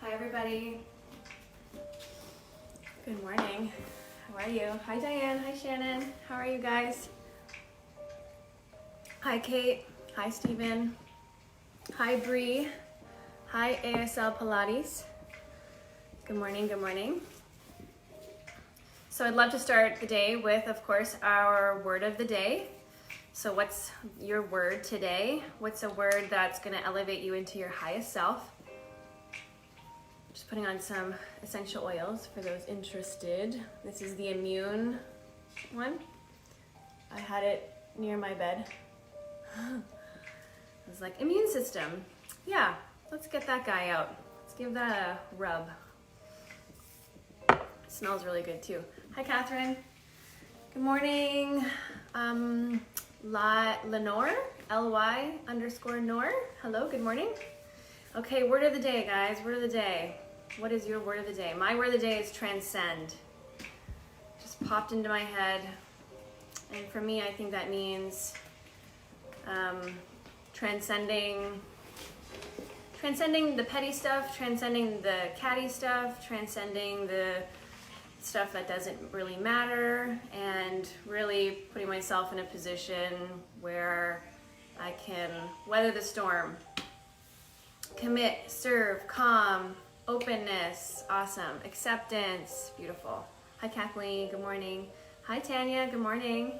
Hi everybody. Good morning. How are you? Hi Diane. Hi Shannon. How are you guys? Hi Kate. Hi Stephen. Hi Bree. Hi ASL Pilates. Good morning, good morning. So I'd love to start the day with, of course, our word of the day. So what's your word today? What's a word that's going to elevate you into your highest self? Just putting on some essential oils for those interested. This is the immune one. I had it near my bed. I was like, immune system. Yeah, let's get that guy out. Let's give that a rub. It smells really good too. Hi, Catherine. Good morning. Lenore, Ly_Nor. Hello, good morning. Okay, word of the day, guys. Word of the day. What is your word of the day? My word of the day is transcend. Just popped into my head. And for me, I think that means transcending the petty stuff, transcending the catty stuff, transcending the stuff that doesn't really matter, and really putting myself in a position where I can weather the storm. Commit, serve, calm, openness, awesome, acceptance, beautiful. Hi Kathleen, good morning. Hi Tanya, good morning.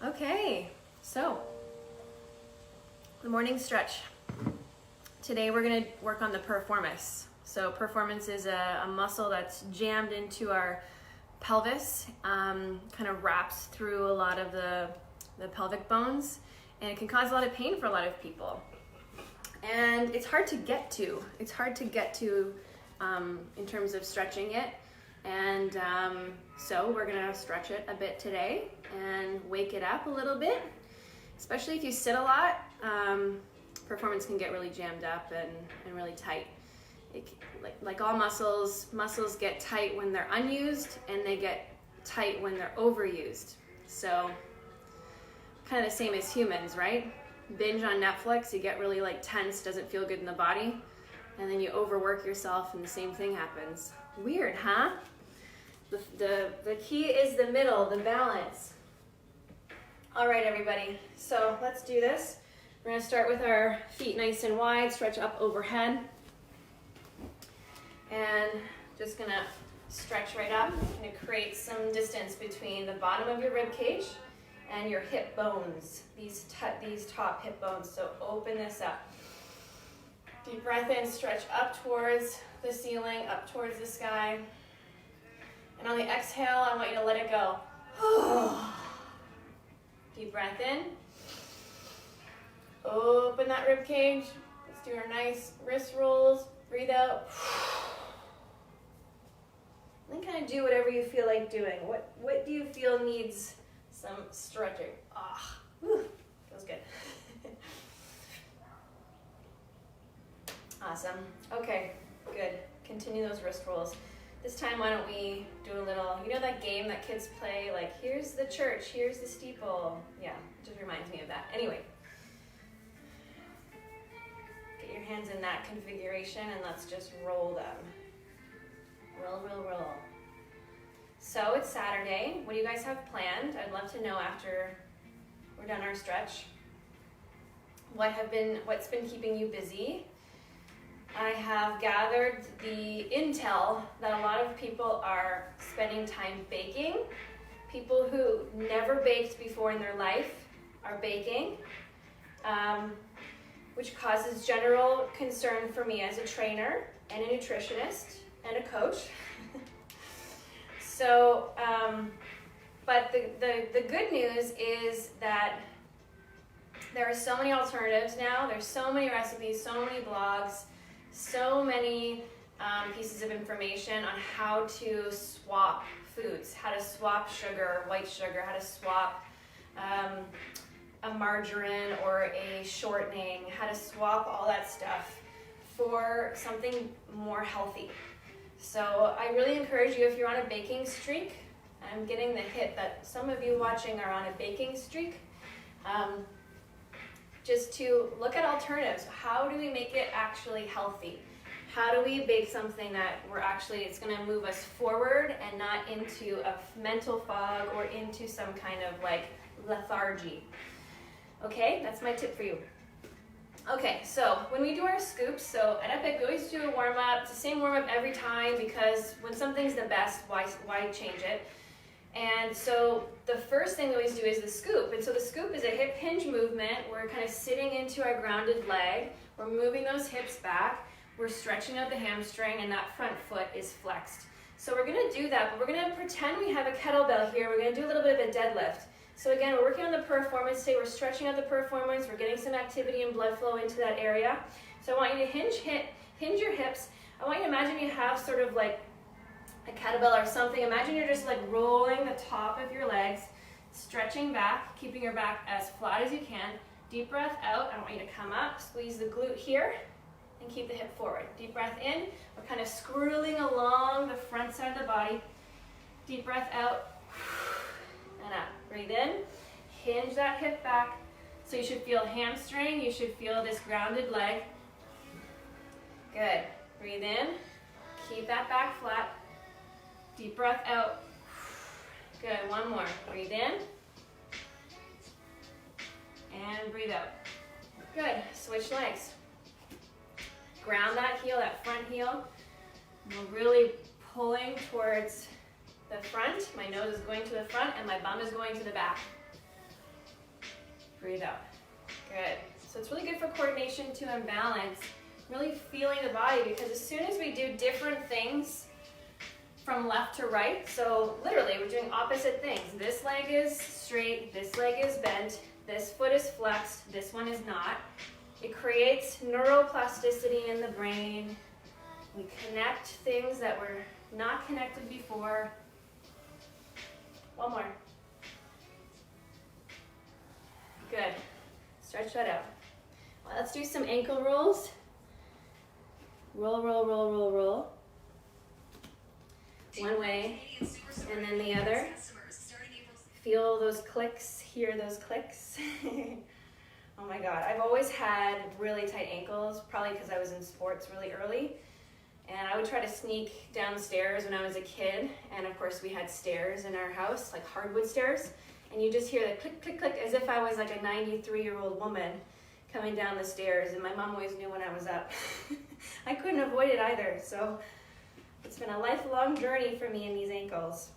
Okay, so the morning stretch. Today we're gonna work on the piriformis. So piriformis is a muscle that's jammed into our pelvis, kind of wraps through a lot of the pelvic bones, and it can cause a lot of pain for a lot of people. And it's hard to get to. It's hard to get to in terms of stretching it. And so we're gonna stretch it a bit today and wake it up a little bit. Especially if you sit a lot, piriformis can get really jammed up and really tight. Like all muscles get tight when they're unused, and they get tight when they're overused. So kind of the same as humans, right? Binge on Netflix, you get really like tense, doesn't feel good in the body, and then you overwork yourself and the same thing happens. Weird, huh? The key is the middle, the balance. All right, everybody, so let's do this. We're gonna start with our feet nice and wide, stretch up overhead, and just gonna stretch right up. I'm gonna create some distance between the bottom of your rib cage and your hip bones, these top hip bones. So open this up. Deep breath in, stretch up towards the ceiling, up towards the sky. And on the exhale, I want you to let it go. Deep breath in. Open that rib cage. Let's do our nice wrist rolls. Breathe out. Then kind of do whatever you feel like doing. What do you feel needs some stretching? Feels good. Awesome. Okay, good. Continue those wrist rolls. This time, why don't we do a little, you know that game that kids play, like here's the church, here's the steeple. Yeah, it just reminds me of that. Anyway, get your hands in that configuration and let's just roll them. Roll, roll, roll. So it's Saturday. What do you guys have planned? I'd love to know after we're done our stretch. What's been keeping you busy? I have gathered the intel that a lot of people are spending time baking. People who never baked before in their life are baking, which causes general concern for me as a trainer and a nutritionist and a coach. So, but the good news is that there are so many alternatives now. There's so many recipes, so many blogs, so many pieces of information on how to swap foods, how to swap sugar, white sugar, how to swap a margarine or a shortening, how to swap all that stuff for something more healthy. So I really encourage you, if you're on a baking streak, I'm getting the hit that some of you watching are on a baking streak, just to look at alternatives. How do we make it actually healthy? how do we bake something that it's going to move us forward and not into a mental fog or into some kind of like lethargy? Okay, that's my tip for you. Okay, so when we do our scoops, so at Epic we always do a warm-up. It's the same warm-up every time because when something's the best, why change it? And so the first thing we always do is the scoop. And so the scoop is a hip hinge movement. We're kind of sitting into our grounded leg. We're moving those hips back. We're stretching out the hamstring, and that front foot is flexed. So we're going to do that, but we're going to pretend we have a kettlebell here. We're going to do a little bit of a deadlift. So again, we're working on the piriformis today. We're stretching out the piriformis. We're getting some activity and blood flow into that area. So I want you to hinge your hips. I want you to imagine you have sort of like a kettlebell or something. Imagine you're just like rolling the top of your legs, stretching back, keeping your back as flat as you can. Deep breath out. I want you to come up, squeeze the glute here, and keep the hip forward. Deep breath in. We're kind of scrolling along the front side of the body. Deep breath out and up. Breathe in. Hinge that hip back. So you should feel hamstring. You should feel this grounded leg. Good. Breathe in. Keep that back flat. Deep breath out. Good. One more. Breathe in. And breathe out. Good. Switch legs. Ground that heel, that front heel. We're really pulling towards the front. My nose is going to the front and my bum is going to the back. Breathe out. Good. So it's really good for coordination too and balance. Really feeling the body, because as soon as we do different things from left to right, so literally we're doing opposite things. This leg is straight, this leg is bent, this foot is flexed, this one is not. It creates neuroplasticity in the brain. We connect things that were not connected before. One more. Good. Stretch that out. Well, let's do some ankle rolls. Roll, roll, roll, roll, roll. One way, and then the other. Feel those clicks, hear those clicks. Oh my God, I've always had really tight ankles, probably because I was in sports really early. And I would try to sneak downstairs when I was a kid. And of course we had stairs in our house, like hardwood stairs. And you just hear the click, click, click, as if I was like a 93-year-old woman coming down the stairs. And my mom always knew when I was up. I couldn't avoid it either. So it's been a lifelong journey for me in these ankles.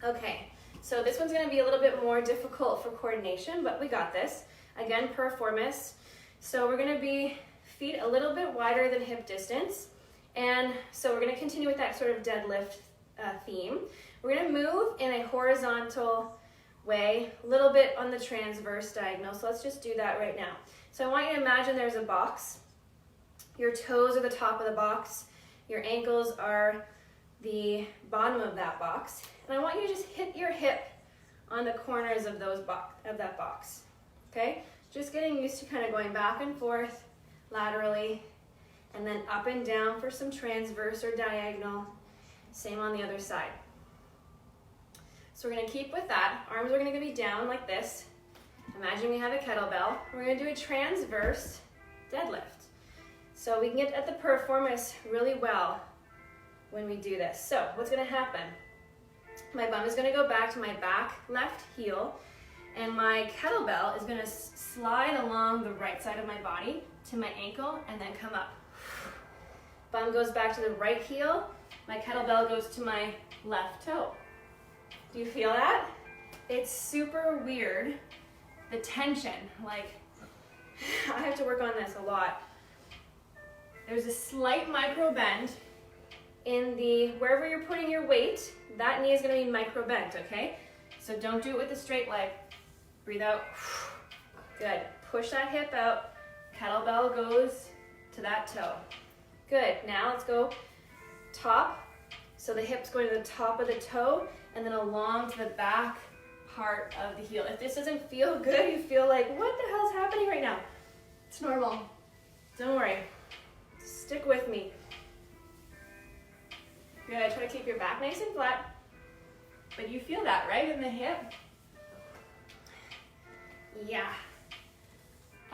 Okay, so this one's gonna be a little bit more difficult for coordination, but we got this. Again, piriformis. So we're gonna be feet a little bit wider than hip distance. And so we're gonna continue with that sort of deadlift theme. We're gonna move in a horizontal way, a little bit on the transverse diagonal. So let's just do that right now. So I want you to imagine there's a box. Your toes are the top of the box. Your ankles are the bottom of that box. And I want you to just hit your hip on the corners of that box. Okay? Just getting used to kind of going back and forth laterally, and then up and down for some transverse or diagonal. Same on the other side. So we're going to keep with that. Arms are going to be down like this. Imagine we have a kettlebell. We're going to do a transverse deadlift. So we can get at the piriformis really well when we do this. So what's going to happen? My bum is going to go back to my back left heel, and my kettlebell is going to slide along the right side of my body to my ankle and then come up. Bum goes back to the right heel. My kettlebell goes to my left toe. Do you feel that? It's super weird. The tension, like, I have to work on this a lot. There's a slight micro bend in wherever you're putting your weight, that knee is gonna be micro bent, okay? So don't do it with a straight leg. Breathe out. Good. Push that hip out. Kettlebell goes to that toe. Good. Now let's go top. So the hip's going to the top of the toe and then along to the back part of the heel. If this doesn't feel good, you feel like, what the hell's happening right now? It's normal. Don't worry. Stick with me. Good. Try to keep your back nice and flat. But you feel that, right, in the hip? Yeah.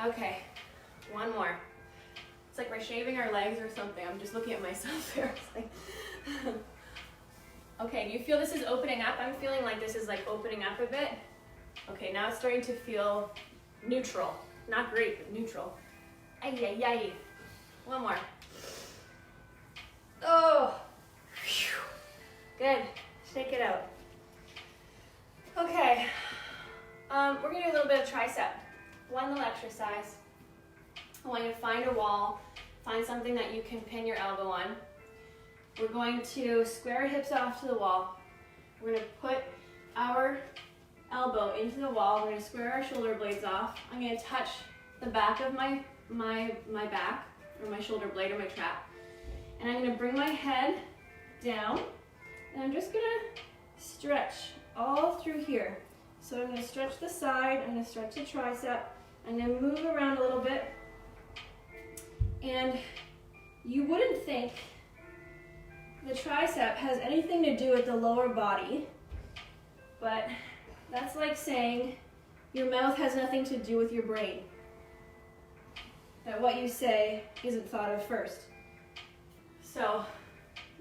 Okay. One more. It's like we're shaving our legs or something. I'm just looking at myself here. Okay, do you feel this is opening up? I'm feeling like this is like opening up a bit. Okay, now it's starting to feel neutral. Not great, but neutral. Ay, ay, ay. One more. Oh, whew. Good. Shake it out. Okay, we're gonna do a little bit of tricep. One little exercise. I want you to find a wall, find something that you can pin your elbow on. We're going to square our hips off to the wall. We're gonna put our elbow into the wall. We're gonna square our shoulder blades off. I'm gonna touch the back of my back, or my shoulder blade, or my trap. And I'm gonna bring my head down, and I'm just gonna stretch all through here. So I'm gonna stretch the side, I'm gonna stretch the tricep, I'm gonna move around a little bit. And you wouldn't think the tricep has anything to do with the lower body, but that's like saying your mouth has nothing to do with your brain. That what you say isn't thought of first. So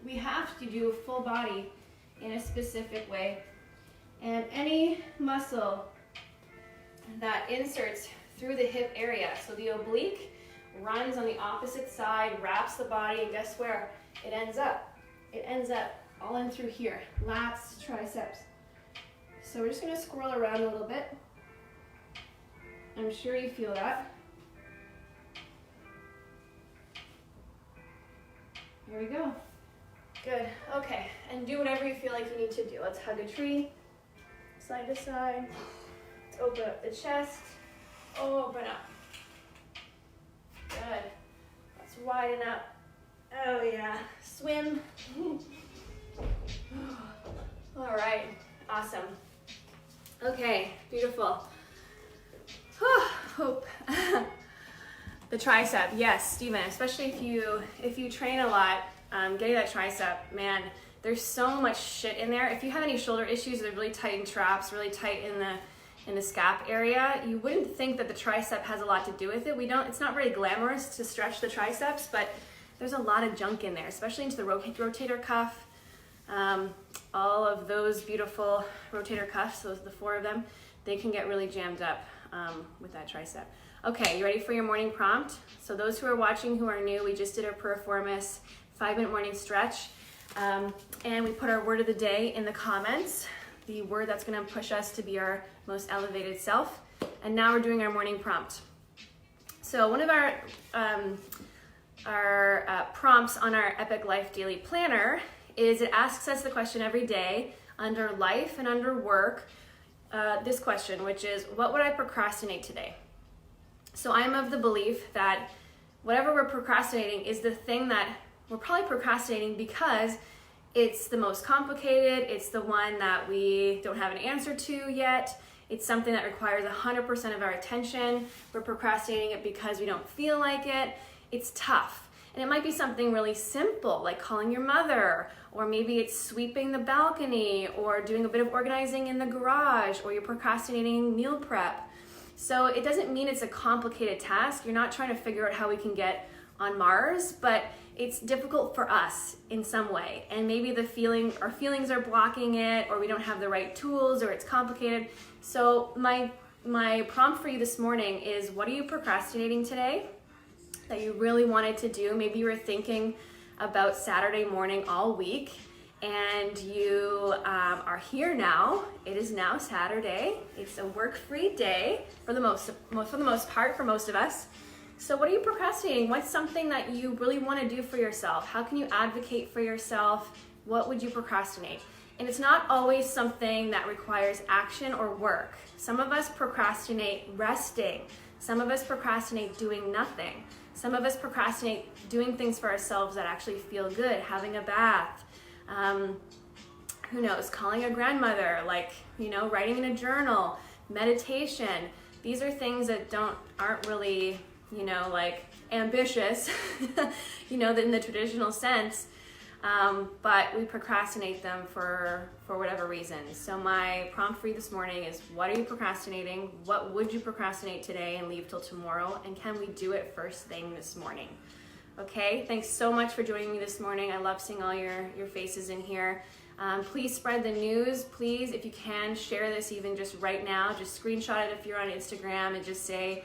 we have to do a full body in a specific way. And any muscle that inserts through the hip area, so the oblique runs on the opposite side, wraps the body, and guess where? It ends up. It ends up all in through here, lats, triceps. So we're just gonna swirl around a little bit. I'm sure you feel that. Here we go. Good, okay, and do whatever you feel like you need to do. Let's hug a tree, side to side. Let's open up the chest, open up. Good, let's widen up. Oh yeah, swim. All right, awesome. Okay, beautiful. Hope. The tricep, yes, Stephen, especially if you train a lot, getting that tricep, man, there's so much shit in there. If you have any shoulder issues, they're really tight in traps, really tight in the scap area. You wouldn't think that the tricep has a lot to do with it. It's not very glamorous to stretch the triceps, but there's a lot of junk in there, especially into the rotator cuff. All of those beautiful rotator cuffs, those the 4 of them, they can get really jammed up with that tricep. Okay, you ready for your morning prompt? So those who are watching who are new, we just did our Piriformis 5-minute morning stretch, and we put our word of the day in the comments, the word that's gonna push us to be our most elevated self. And now we're doing our morning prompt. So one of our prompts on our Epic Life Daily Planner is it asks us the question every day under life and under work, this question, which is, what would I procrastinate today? So I'm of the belief that whatever we're procrastinating is the thing that we're probably procrastinating because it's the most complicated, it's the one that we don't have an answer to yet, it's something that requires 100% of our attention, we're procrastinating it because we don't feel like it, it's tough. And it might be something really simple, like calling your mother, or maybe it's sweeping the balcony, or doing a bit of organizing in the garage, or you're procrastinating meal prep. So it doesn't mean it's a complicated task. You're not trying to figure out how we can get on Mars, but it's difficult for us in some way. And maybe our feelings are blocking it, or we don't have the right tools, or it's complicated. So my prompt for you this morning is, what are you procrastinating today that you really wanted to do? Maybe you were thinking about Saturday morning all week, and you are here now. It is now Saturday. It's a work-free day for the most part for most of us. So what are you procrastinating? What's something that you really want to do for yourself? How can you advocate for yourself? What would you procrastinate? And it's not always something that requires action or work. Some of us procrastinate resting. Some of us procrastinate doing nothing. Some of us procrastinate doing things for ourselves that actually feel good, having a bath, who knows, calling a grandmother, writing in a journal, meditation. These are things that aren't really, ambitious, in the traditional sense, but we procrastinate them for whatever reason. So my prompt for you this morning is, what are you procrastinating? What would you procrastinate today and leave till tomorrow? And can we do it first thing this morning? okay? Thanks so much for joining me this morning. I love seeing all your faces in here. Please spread the news. Please, if you can, share this even just right now. Just screenshot it if you're on Instagram and just say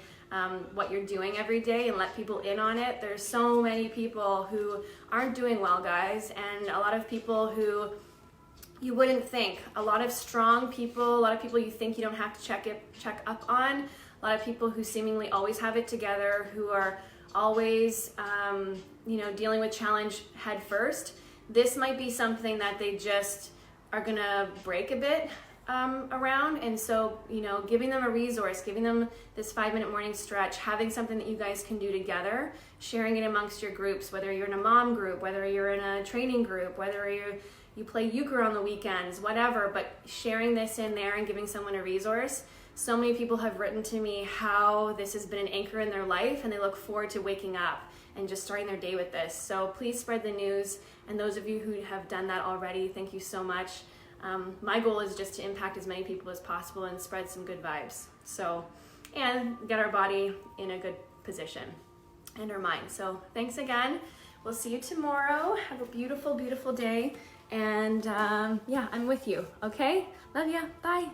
what you're doing every day and let people in on it. There's so many people who aren't doing well, guys, and a lot of people who you wouldn't think. A lot of strong people, a lot of people you think you don't have to check up on, a lot of people who seemingly always have it together, who are always dealing with challenge head first. This might be something that they just are gonna break a bit around, and so giving them a resource, giving them this 5-minute morning stretch, having something that you guys can do together, sharing it amongst your groups, whether you're in a mom group, whether you're in a training group, whether you play euchre on the weekends, whatever, but sharing this in there and giving someone a resource. So many people have written to me how this has been an anchor in their life, and they look forward to waking up and just starting their day with this. So please spread the news, and those of you who have done that already, thank you so much. My goal is just to impact as many people as possible and spread some good vibes. So, and get our body in a good position and our mind. So thanks again. We'll see you tomorrow. Have a beautiful, beautiful day. And yeah, I'm with you, okay? Love ya, bye.